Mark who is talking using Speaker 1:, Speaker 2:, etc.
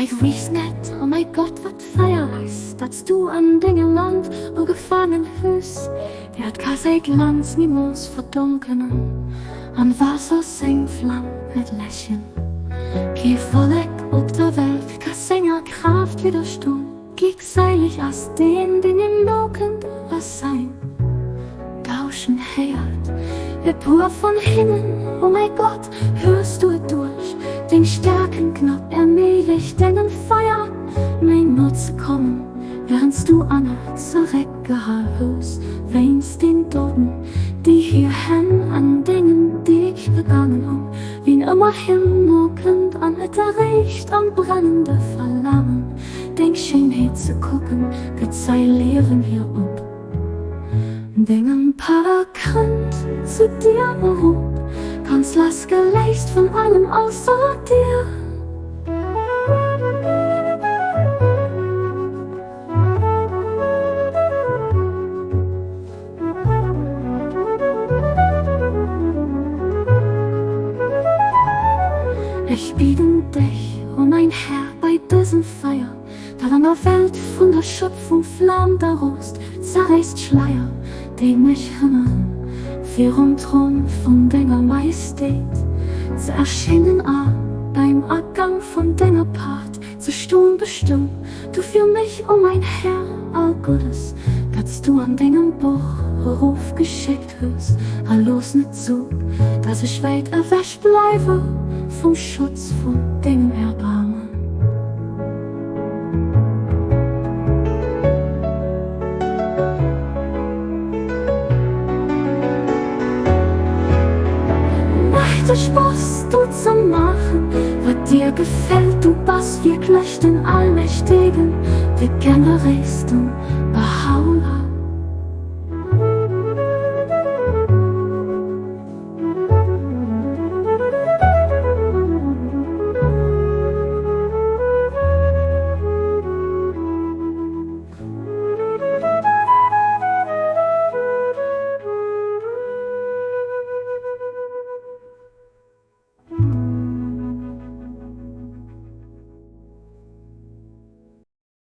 Speaker 1: Ich weiß nicht, oh mein Gott, wat feier ist, dass du an Dinge Land und gefangen hüst. Der hat kein Glanz niemals verdunkeln, an Wasser sing Flamm mit Lächeln. Kein Volk ob der Welt, kein Sänger Kraft widerstehen, gegenseitig als den im Loken was sein. Gauschen heiert, ihr pur von hinnen, oh mein Gott, hörst du durch, den starken Knopf allmählich, den Feuer, mein Nutze kommen, während du Anna zurückgehalten, weinst den Toten, die hier hin an Dingen, die ich begangen hab, wie immerhin muckend an der Recht am brennende Verlangen, den Schönheit zu gucken, gezeih Leben hier ob. Dingen paar Kant zu dir behob, kannst lass geleicht von allem außer dir. Ich biete dich, oh mein Herr, bei diesem Feier, da an der Welt von der Schöpfung flammt der Rost, zerreißt Schleier, den mich himmeln, für Thron von deiner Majestät, zu erscheinen beim Abgang von deiner Part, zu stehen bestimmt, du für mich, oh mein Herr, all Gutes, dass du an deinem Buch Ruf geschickt hast, los nicht zu, dass ich weit erwäscht bleibe, vom Schutz von deinem Erbarmen. Spaß du zu machen, was dir gefällt, du bist wirklich den Allmächtigen, der Generisten